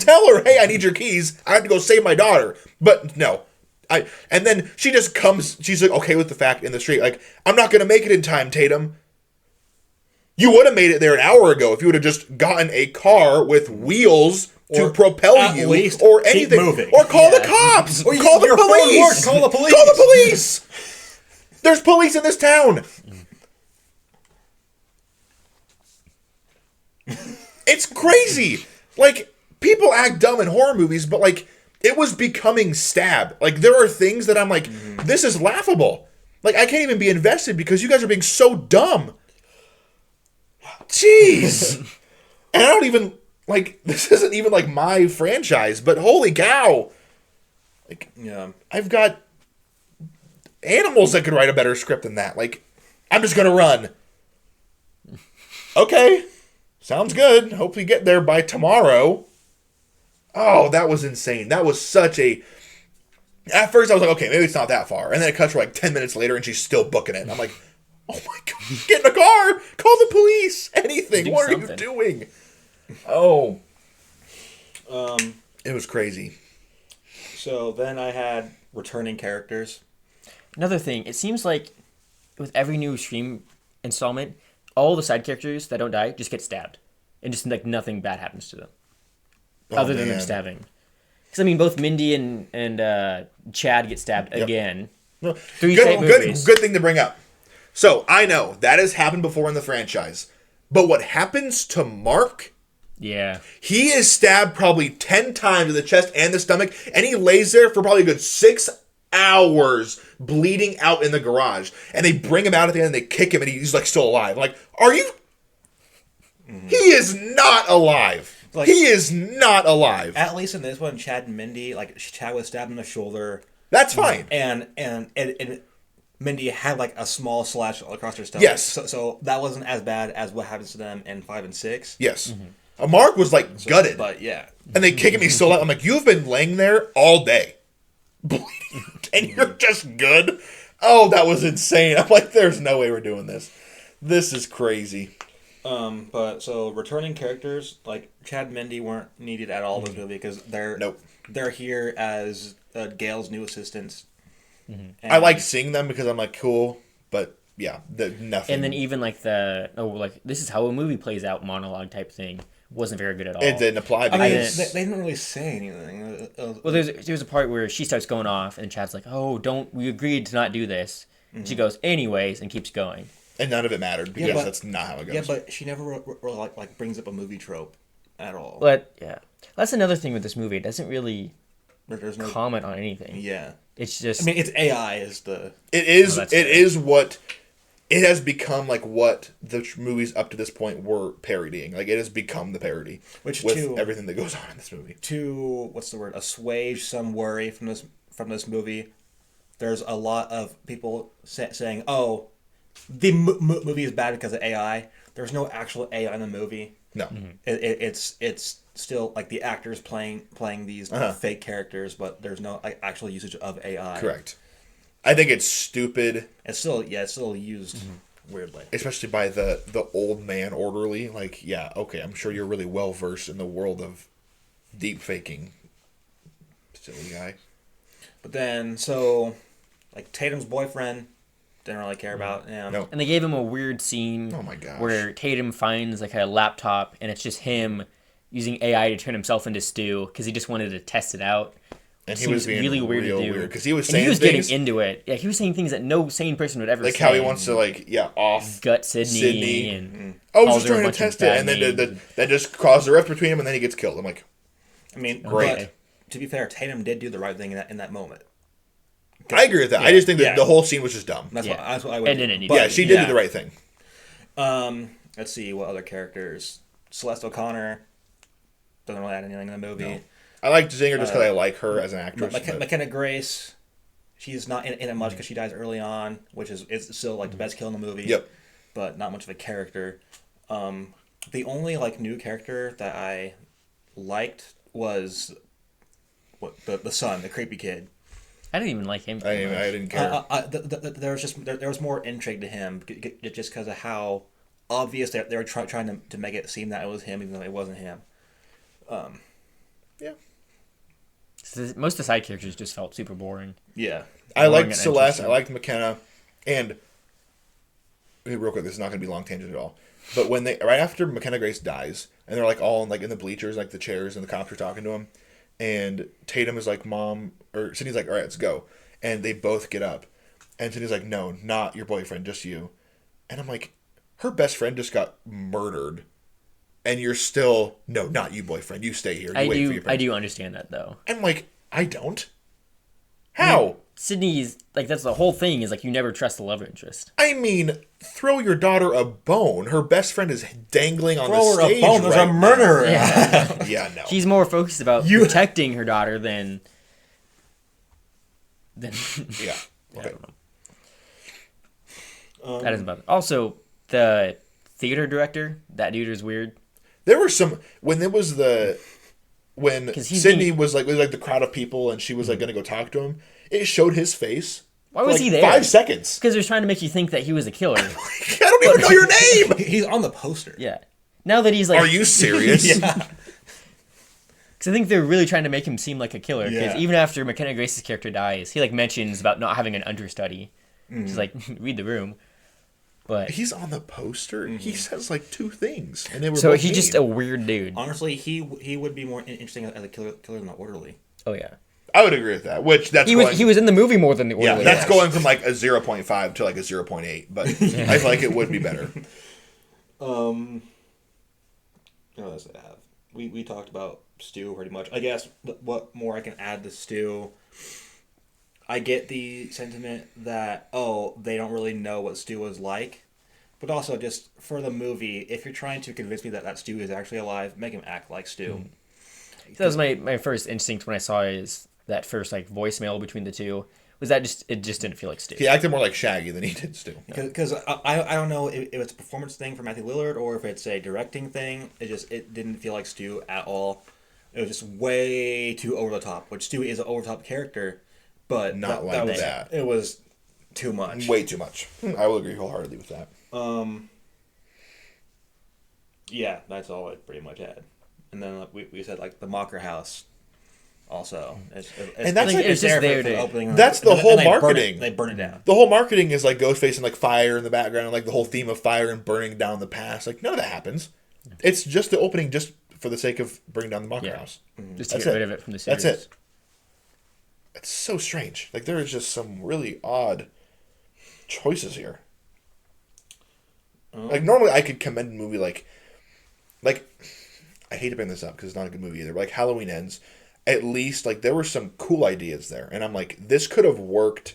Tell her, hey, I need your keys. I have to go save my daughter. But no. And then she just comes, she's like, okay with the fact in the street, like, I'm not going to make it in time, Tatum. You would have made it there an hour ago if you would have just gotten a car with wheels to Or propel at you, least or keep anything, moving. or call the cops, Or call the your phone police, works, call the police. call the police. There's police in this town. It's crazy. Like, people act dumb in horror movies, but like, it was becoming Stab. Like, there are things that I'm like, this is laughable. Like, I can't even be invested because you guys are being so dumb. Jeez. And I don't even, like, this isn't even, like, my franchise, but holy cow. Like, Yeah. I've got animals that could write a better script than that. Like, I'm just going to run. Okay. Sounds good. Hope we get there by tomorrow. Oh, that was insane. That was such a... At first, I was like, okay, maybe it's not that far. And then it cuts for like 10 minutes later, and she's still booking it. And I'm like, oh my God, get in the car! Call the police! Anything! Do What are something. you doing? Oh. Um. It was crazy. So then I had returning characters. Another thing, it seems like with every new stream installment, all the side characters that don't die just get stabbed. And just like nothing bad happens to them. Other than them man. stabbing. Because I mean, both Mindy and Chad get stabbed again. No. Three straight movies. Good thing to bring up. So, I know, that has happened before in the franchise. But what happens to Mark... Yeah. He is stabbed probably 10 times in the chest and the stomach, and he lays there for probably a good 6 hours bleeding out in the garage. And they bring him out at the end and they kick him and he's like still alive. I'm like, are you? He is not alive. Like- He is not alive. At least in this one, Chad and Mindy, like Chad was stabbed in the shoulder. That's fine. and Mindy had like a small slash across her stomach. Yes. So that wasn't as bad as what happens to them in 5 and 6. Yes. Mark was like gutted. But yeah. And they kicking me so loud. I'm like, you've been laying there all day. Bleeding. And you're just good? Oh, that was insane. I'm like, there's no way we're doing this. This is crazy. But so returning characters like Chad and Mindy weren't needed at all in this movie because they're here as Gail's new assistants. And I like seeing them because I'm like, cool. But yeah, nothing. And then even like this is how a movie plays out monologue type thing wasn't very good at all. It didn't apply I mean, because they didn't really say anything. Well, there's a part where she starts going off, and Chad's like, "Oh, we agreed to not do this." She goes, "Anyways," and keeps going. and none of it mattered because but- that's not how it goes. Yeah, but she never really like brings up a movie trope at all. But yeah, that's another thing with this movie. It doesn't really There's no. comment on anything. Yeah. It's just I mean, it's AI is the. It is. that's It fair. is what it has become. Like what the movies up to this point were parodying. Like it has become the parody, Which with too- everything that goes on in this movie. To what's the word? Assuage some worry from this movie. There's a lot of people saying, "Oh, the movie is bad because of AI." There's no actual AI in the movie. No, It's still like the actors playing these fake characters, but there's no like, actual usage of AI. correct. I think it's stupid, It's still used weirdly. especially by the old man orderly. Like, yeah, okay, I'm sure you're really well versed in the world of deep faking. Silly guy. But then like Tatum's boyfriend didn't really care about him. No. and they gave him a weird scene. Oh my gosh. Where Tatum finds like a laptop, and it's just him using AI to turn himself into Stu because he just wanted to test it out. And he Seems was being really weird to real do weird because he was And saying he was things getting into it. Yeah, he was saying things that no sane person would ever like say. how he wants to off gut Sydney, Sydney. and I was calls just her a trying to bunch of test it, bad and then names. that just caused a rift between him, and then he gets killed. I'm like, I mean, Great. but to be fair, Tatum did do the right thing in that moment. I agree with that. I just think that Yeah. the whole scene was just dumb. That's Yeah. what I would. And do. didn't need But, to. Yeah, she did do the right thing. Let's see what other characters. Celeste O'Connor doesn't really add anything in the movie. No. I like Zinger just because I like her as an actress. but- McKenna Grace, she's not in it much because she dies early on, which is still like the best kill in the movie. Yep. But not much of a character. The only like new character that I liked was the son, the creepy kid. I didn't even like him. I didn't care. There was more intrigue to him just because of how obvious they were trying to make it seem that it was him, even though it wasn't him. Yeah. Most of the side characters just felt super boring. Yeah. I liked and Celeste. I interesting. liked McKenna. And real quick, this is not going to be a long tangent at all. But when right after McKenna Grace dies, and they're like all in the bleachers, like the chairs, and the cops are talking to him, and Tatum is like, "Mom," or Sydney's like, "All right, let's go," and they both get up, and Sydney's like, "No, not your boyfriend, just you," and I'm like, her best friend just got murdered, and you're still no, not you, boyfriend. You stay here. You wait for your I parents. do understand that though. I'm like, I don't. How? Sydney's like that's the whole thing is like you never trust the love interest. I mean, throw your daughter a bone. Her best friend is dangling on Throw the her a stage. bone. There's a right murderer. now. Yeah, no. She's more focused about protecting her daughter than Yeah. I Okay. don't know. That is about it. Also, the theater director, that dude is weird. There were some when when 'Cause he's Sydney being- was like the crowd of people and she was like going to go talk to him. It showed his face. Why for, was like, he there? 5 seconds. Because they're trying to make you think that he was a killer. I don't even know your name. He's on the poster. Yeah. Now that he's like, Are you serious? Yeah. Because I think they're really trying to make him seem like a killer. Because Yeah. even after McKenna Grace's character dies, he like mentions about not having an understudy. She's like, read the room. But He's on the poster. He says like 2 things, and they were so both he's just mean. a weird dude. Honestly, he would be more interesting as a killer than the orderly. Oh yeah. I would agree with that. Which that's He was in the movie more than the Yeah, orderly. that's going from like a 0.5 to like a 0.8, but I feel like it would be better. What else did I have? We talked about Stu pretty much. I guess what more I can add to Stu. I get the sentiment that they don't really know what Stu is like, but also just for the movie, if you're trying to convince me that Stu is actually alive, make him act like Stu. So that was my first instinct when I saw his that first like voicemail between the two. Was that just it just didn't feel like Stu? He acted more like Shaggy than he did Stu. Because I don't know if it's a performance thing for Matthew Lillard or if it's a directing thing. It didn't feel like Stu at all. It was just way too over the top. Which Stu is an over the top character, but Not like was, that. It was too much. Way too much. I will agree wholeheartedly with that. Yeah, that's all I pretty much had. And then we said like the Mocker House. Also, And that's like, it's just there for the to- opening. That's the whole they burn marketing. They burn it down. The whole marketing is like Ghostface and like fire in the background and like the whole theme of fire and burning down the past. Like none of that happens. It's just the opening just for the sake of bringing down the Mocker Yeah. House. Just to That's get it. rid of it from the series. That's it. It's so strange. Like there is just some really odd choices here. Like normally I could commend a movie like I hate to bring this up because it's not a good movie either. But like Halloween Ends, at least like there were some cool ideas there, and I'm like this could have worked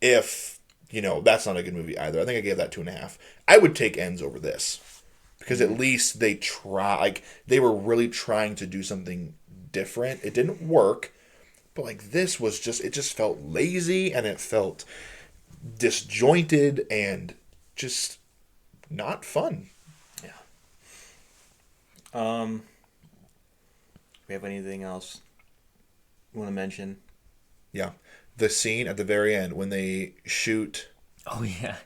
if that's not a good movie either. I think I gave that 2.5. I would take Ends over this because at least they they were really trying to do something different. It didn't work. But like this was it just felt lazy and it felt disjointed and just not fun. Yeah. We have anything else you want to mention? Yeah. The scene at the very end when they shoot Oh yeah.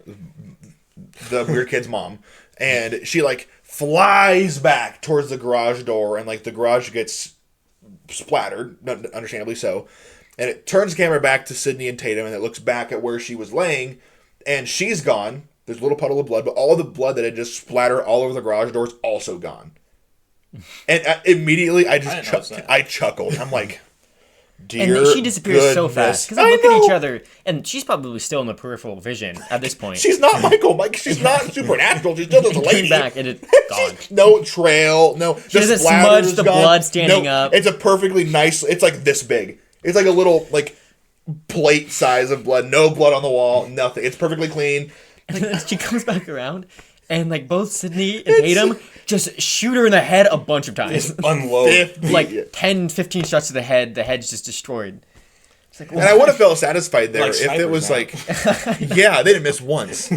the weird kid's mom and she like flies back towards the garage door and like the garage gets splattered, understandably so, and it turns the camera back to Sydney and Tatum and it looks back at where she was laying and she's gone. There's a little puddle of blood, but all the blood that had just splattered all over the garage door is also gone. And immediately I didn't notice that. I chuckled. I'm like, dear And she disappears so fast because I they look at know. each other, and she's probably still in the peripheral vision at this point. She's not Michael. She's not supernatural. She's still just a and lady. came back and it's gone. No trail. No. She the doesn't splatter's smudge the gone. blood standing No, up. It's a perfectly nice. It's like this big. It's like a little like plate size of blood. No blood on the wall. Nothing. It's perfectly clean. And then she comes back around, and like both Sydney and Tatum just shoot her in the head a bunch of times. Unload. Like 10, 15 shots to the head's just destroyed. It's like, And I would have felt satisfied there Like if it was snipers like, yeah, they didn't miss once.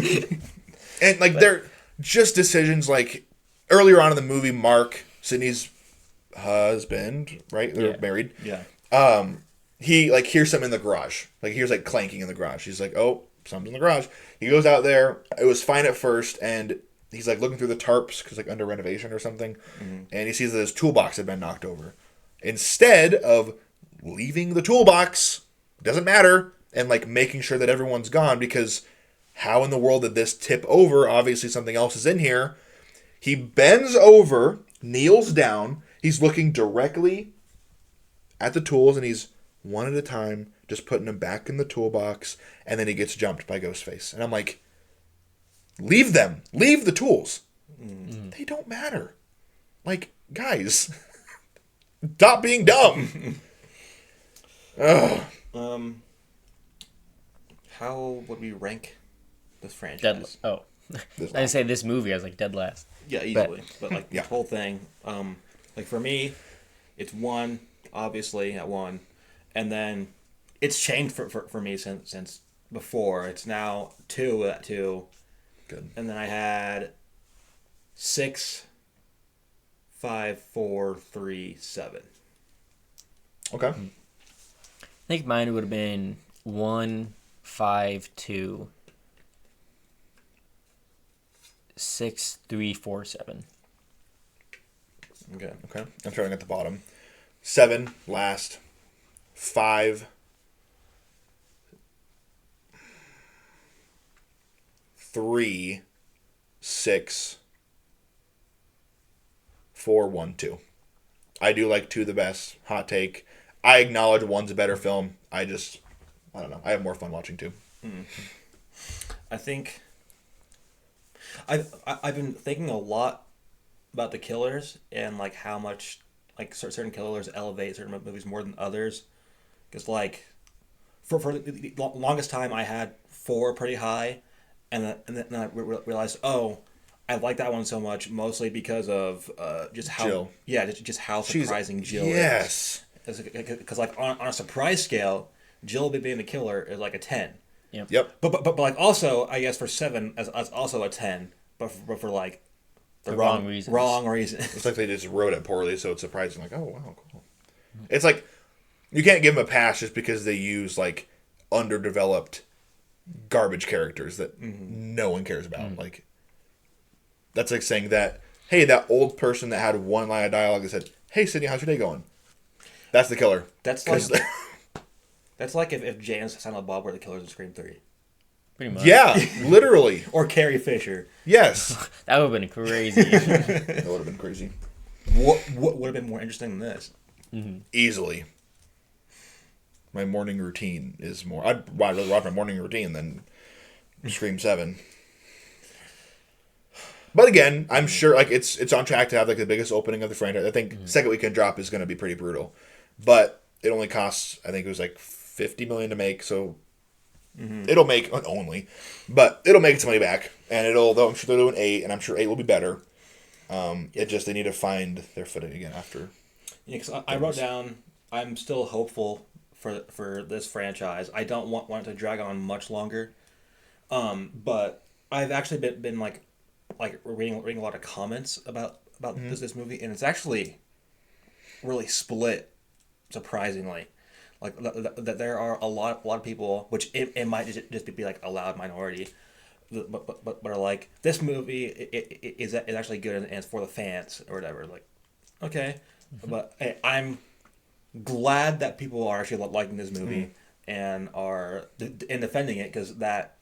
And like they're just decisions like earlier on in the movie, Mark, Sydney's husband, right? They're Yeah. married. Yeah. He like hears something in the garage. Like he hears like clanking in the garage. He's like, oh, something's in the garage. He goes out there. It was fine at first, and he's like looking through the tarps because like under renovation or something, and he sees that his toolbox had been knocked over. Instead of leaving the toolbox, doesn't matter, and like making sure that everyone's gone because how in the world did this tip over? Obviously something else is in here. He bends over, kneels down. He's looking directly at the tools, and he's one at a time just putting them back in the toolbox, and then he gets jumped by Ghostface. And I'm like, leave them. Leave the tools. They don't matter. Like, guys, stop being dumb. Ugh. How would we rank this franchise? dead. Oh, I didn't say this movie. I was like dead last. Yeah, easily. But like Yeah. the whole thing, like for me, it's 1, obviously at 1, and then it's changed for me since before. It's now 2 at 2, Good. and then I had 6, 5, 4, 3, 7. Okay. I think mine would have been 1, 5, 2, 6, 3, 4, 7. Okay. Okay. I'm starting at the bottom. 7, last. 5. 3, 6, 4, 1, 2. I do like 2 the best. Hot take. I acknowledge 1's a better film. I don't know. I have more fun watching 2. I think I've been thinking a lot about the killers and like how much like certain killers elevate certain movies more than others. Because like for the longest time I had 4 pretty high, and then I realized I like that one so much mostly because of just how Jill. just how surprising Jill is. Yes. because like on a surprise scale, Jill being the killer is like a 10. Yep. But like also I guess for 7 as also a 10, but for like The wrong reasons. Wrong reason. It's like they just wrote it poorly, so it's surprising. Like, oh wow, cool. It's like you can't give them a pass just because they use like underdeveloped garbage characters that no one cares about. Like that's like saying that, hey, that old person that had one line of dialogue that said, "Hey, Sydney, how's your day going?" That's the killer. That's like that's like if Jay and Silent Bob were the killers in Scream 3. Pretty much. Yeah, literally. Or Carrie Fisher. Yes. That would have been crazy. That would have been crazy. What would have been more interesting than this? Easily. My morning routine is more. I'd rather watch my morning routine than Scream 7. But again, I'm sure like it's on track to have like the biggest opening of the franchise. I think second weekend drop is going to be pretty brutal. But it only costs, I think it was like $50 million to make, so it'll make only, but it'll make its money back, and though I'm sure they're doing 8, and I'm sure 8 will be better. It just they need to find their footing again after. Yeah, because I wrote down I'm still hopeful for this franchise. I don't want it to drag on much longer. But I've actually been like reading a lot of comments about this movie, and it's actually really split, surprisingly. Like that there are a lot of people, which it might just be like a loud minority, but are like, this movie is actually good and it's for the fans or whatever. Like, okay, but hey, I'm glad that people are actually liking this movie and are and defending it, because that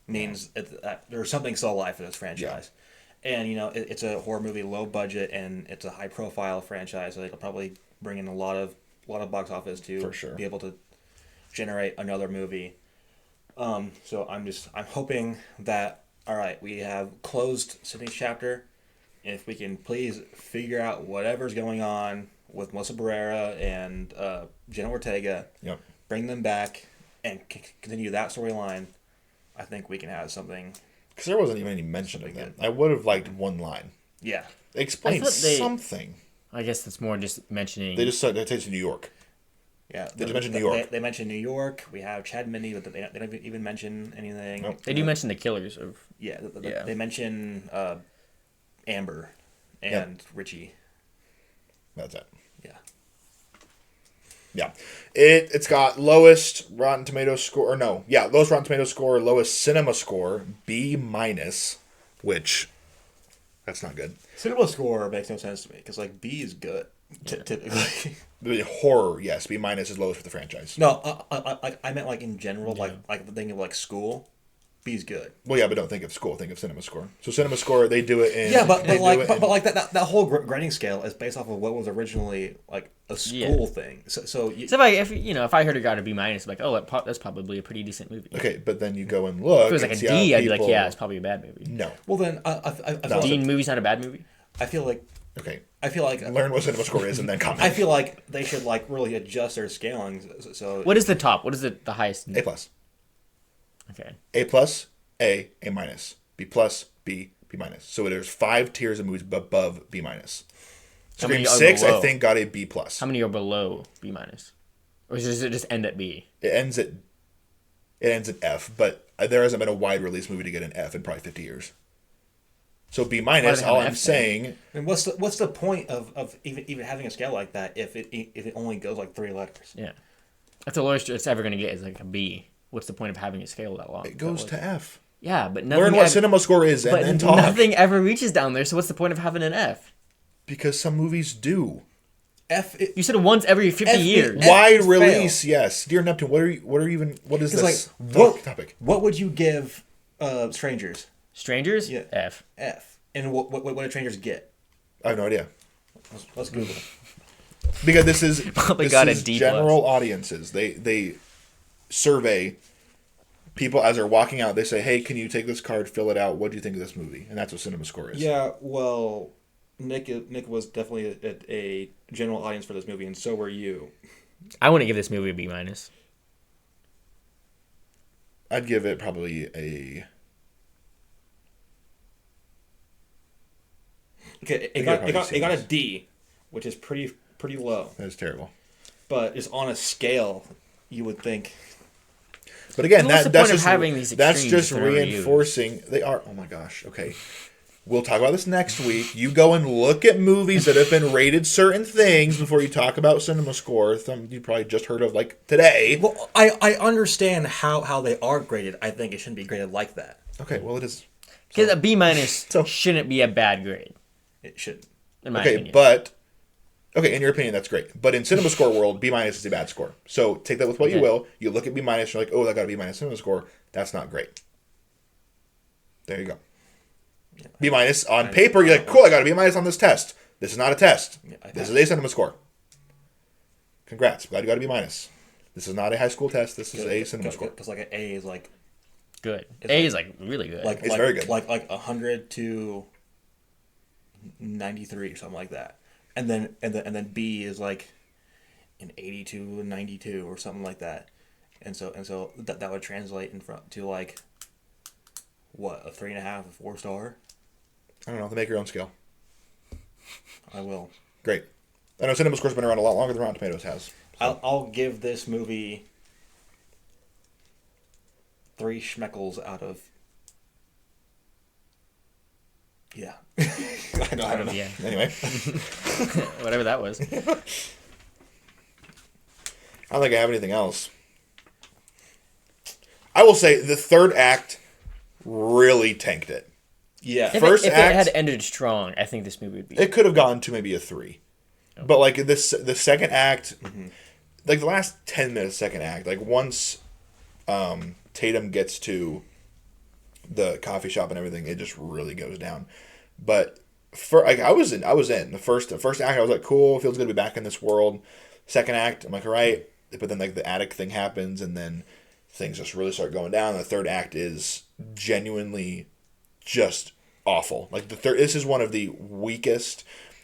means that there's something still alive for this franchise. And it's a horror movie, low budget, and it's a high profile franchise, so it'll probably bring in a lot of box office to For sure. be able to generate another movie. So I'm hoping that, all right, we have closed Sydney's chapter. If we can please figure out whatever's going on with Melissa Barrera and Jenna Ortega, Yep. bring them back and continue that storyline, I think we can have something. Because there wasn't even any mention of that. I would have liked one line. Yeah. Explain something. I guess that's more just mentioning. They just said they take to New York. Yeah, They mentioned New York. They mentioned New York. We have Chad Mindy, but they don't even mention anything. Nope. They do mention the killers of. Yeah, Yeah. they mention Amber and Richie. That's it. Yeah. Yeah. It's got lowest Rotten Tomatoes score, lowest Rotten Tomatoes score, lowest cinema score, B-, which, that's not good. Cinema score makes no sense to me, because like B is good typically. The horror, yes, B- is lowest for the franchise. No, I meant like in general, like the thing of like school. B is good. Well, yeah, but don't think of school, think of cinema score. So cinema score, they do it in... Yeah, but they do like it but in- like that whole grading scale is based off of what was originally like a school thing. So So if I heard it got a B-, like, oh, that's probably a pretty decent movie. Okay, but then you go and look... If it was like a and see D, how I'd be like, people- yeah, it's probably a bad movie. No. well then I feel D like, movie's not a bad movie. I feel like Okay. I Learn what cinema score is and then comment. I feel like they should like really adjust their scaling. So What is the top? What is the highest? A+. Okay. A+, A, A-, B+, B, B-. So there's 5 tiers of movies above B-. How Scream many are 6, I below? think, got a B+. How many are below B-? Or does it just end at B? It ends at F, but there hasn't been a wide release movie to get an F in probably 50 years. So B-, they have all an I'm F saying... I mean, what's the point of even having a scale like that if it only goes like 3 letters? Yeah. That's the lowest it's ever going to get is like a B. What's the point of having a scale that long? It goes to F. Yeah, but nothing. Learn what cinema score is and but then talk. nothing ever reaches down there. So what's the point of having an F? Because some movies do. You said once every 50 years. F Wide is release, yes. Dear Neptune, what is this like topic? what would you give Strangers? Strangers? Yeah. F. F. And what do Strangers get? I have no idea. Let's Google. Because this is Probably this got a is D+. general audiences. They survey people as they're walking out. They say, "Hey, can you take this card, fill it out? What do you think of this movie?" And that's what cinema score is. Yeah, well, Nick was definitely a general audience for this movie, and so were you. I wouldn't give this movie a B-. I'd give it probably a. Okay, I it think got I'd a probably D, which is pretty pretty low. That is terrible. But it's on a scale you would think. But again, What's the that's point of just having these that's extremes just for no reason? reinforcing. They are. Oh my gosh. Okay. We'll talk about this next week. You go and look at movies that have been rated certain things before you talk about Cinema Score. Some you probably just heard of like today. Well, I understand how they are graded. I think it shouldn't be graded like that. Okay, well it is. Because a B minus So- shouldn't be a bad grade, It shouldn't. in my Okay, opinion. but okay, in your opinion, that's great. But in Cinema Score world, B minus is a bad score. So take that with what you Okay. will. You look at B minus, you're like, oh, that got a B minus Cinema Score. That's not great. There you go. B minus on paper, you're like, cool, I got a B minus on this test. This is not a test. This is a Cinema Score. Congrats, glad you got a B minus. This is not a high school test. This is a Cinema Score. Because like an A is like Good. A is like really good. It's very good. Like 100 to 93 or something like that, and then B is like an 82 and 92 or something like that, and so that would translate in front to like what, a 3.5, a 4-star. I don't know. They make your own scale. I will. Great. I know Cinema Score's been around a lot longer than Rotten Tomatoes has. I'll give this movie 3 schmeckles out of. Yeah. I don't know. Yeah. Anyway, Whatever that was. I don't think I have anything else. I will say the third act really tanked it. Yeah. If, First if act- it had ended strong, I think this movie would be. It could have gone to maybe a 3. But like the second act, like the last 10 minutes of the second act, like once Tatum gets to the coffee shop and everything, it just really goes down. But for like I was in the first act. I was like, cool, feels good to be back in this world. Second act, I'm like, all right. But then like the attic thing happens, and then things just really start going down. The third act is genuinely just awful. Like this is one of the weakest.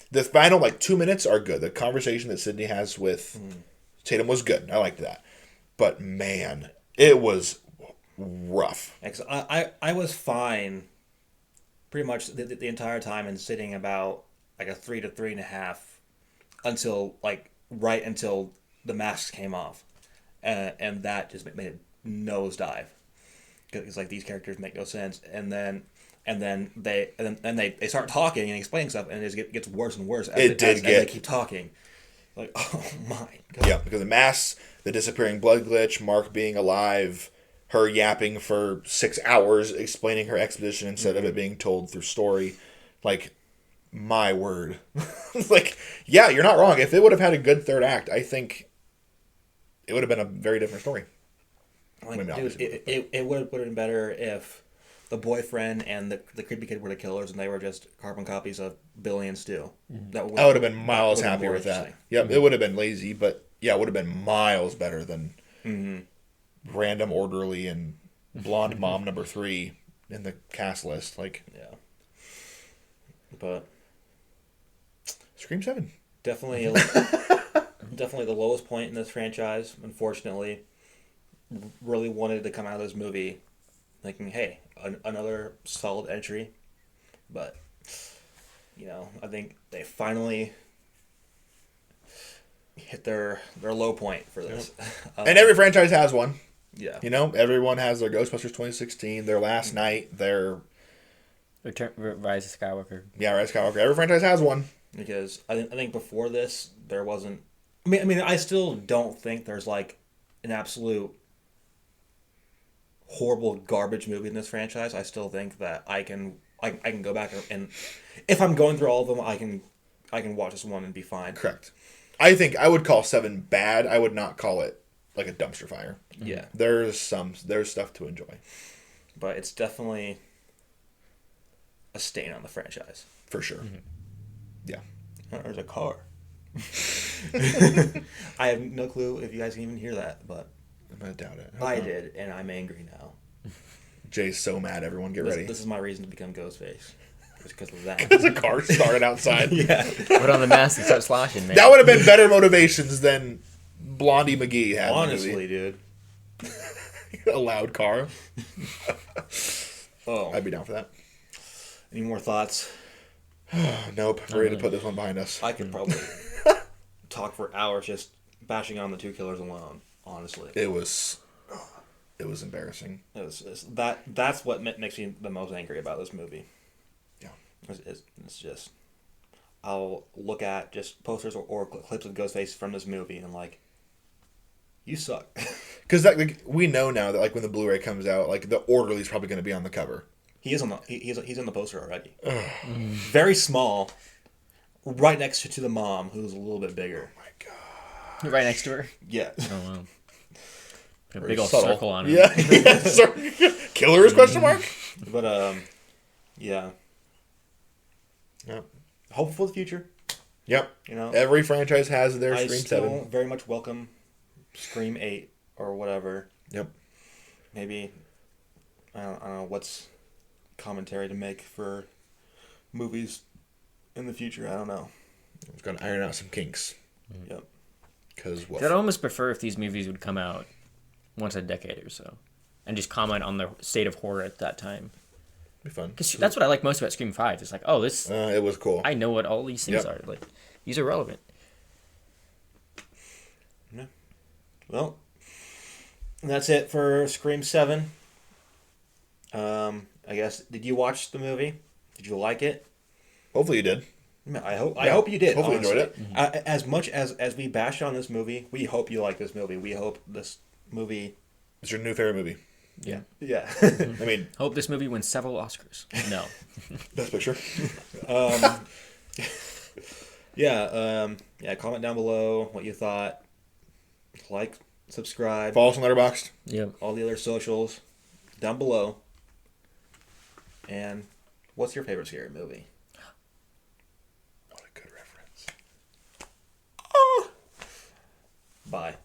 The final like 2 minutes are good. The conversation that Sydney has with Tatum was good. I liked that. But man, it was rough. I was fine pretty much the entire time and sitting about like a 3 to 3.5 until like right until the masks came off, and that just made it nosedive because like these characters make no sense, and then they start talking and explaining stuff, and it gets worse and worse as they keep talking. Like, oh my god. Yeah, because the masks, the disappearing blood glitch, Mark being alive, her yapping for 6 hours explaining her expedition instead of it being told through story. Like, my word. Like, yeah, you're not wrong. If it would have had a good third act, I think it would have been a very different story. Like, Maybe not, dude, it would have been better if the boyfriend and the creepy kid were the killers and they were just carbon copies of Billy and Stu. I would have been miles that would've been happier more with that. interesting. Yep, it would have been lazy, but yeah, it would have been miles better than random orderly and blonde mom number 3 in the cast list. Like, Yeah. But Scream 7. definitely definitely the lowest point in this franchise, unfortunately. Really wanted to come out of this movie thinking, hey, another solid entry. But, I think they finally hit their low point for this. And every franchise has one. Yeah. You know, everyone has their Ghostbusters 2016, their Last Night, their Rise of Skywalker. Rise of Skywalker. Every franchise has one. Because I think before this, there wasn't... I mean, I still don't think there's, like, an absolute horrible garbage movie in this franchise. I still think that I can go back and if I'm going through all of them, I can watch this one and be fine. Correct. I think I would call 7 bad. I would not call it like a dumpster fire. Yeah. There's stuff to enjoy. But it's definitely a stain on the franchise. For sure. Yeah. There's a car. I have no clue if you guys can even hear that, but I'm going to doubt it. I did, and I'm angry now. Jay's so mad. Everyone get ready. This is my reason to become Ghostface. It's because of that. There's a car started outside. Yeah. Put on the mask and start slashing, man. That would have been better motivations than Blondie McGee had. Honestly, in dude. the movie. A loud car. Oh. I'd be down for that. Any more thoughts? Nope. We're ready to put this one behind us. I could probably talk for hours just bashing on the two killers alone. Honestly, It was embarrassing. that's what makes me the most angry about this movie. Yeah. It's just I'll look at just posters or clips of Ghostface from this movie and like, you suck. Because like, we know now that like when the Blu-ray comes out, like the Orderly's probably going to be on the cover. He is on the he's on the poster already. Very small, right next to the mom, who's a little bit bigger. Oh my god! Right next to her. Yeah. Oh wow. Put a Very big old subtle. circle on her. Yeah. Sorry. Killers? Question mark. But yeah. Yep. Hope for the future. Yep. You know, Every franchise has their I Scream still 7. very much welcome Scream 8 or whatever. Yep. Maybe I don't know what's commentary to make for movies in the future. I don't know. It's going to iron out some kinks. Yep. Because what? I'd almost prefer if these movies would come out once a decade or so, and just comment on the state of horror at that time. Be fun. Because that's what I like most about Scream 5. It's like, oh, this It was cool. I know what all these things Yep. are. Like, these are relevant. Yeah. Well, that's it for Scream 7. I guess, did you watch the movie? Did you like it? Hopefully you did. I hope Yeah. you did. Hopefully you honestly. enjoyed it. As much as we bash on this movie, we hope you like this movie. We hope this movie. It's your new favorite movie. Yeah. Yeah. I mean, Hope this movie wins several Oscars. No. best picture. Yeah. Comment down below what you thought. Like, subscribe, Follow us on Letterboxd. Yep. all the other socials down below. And what's your favorite scary movie? What a good reference. Bye.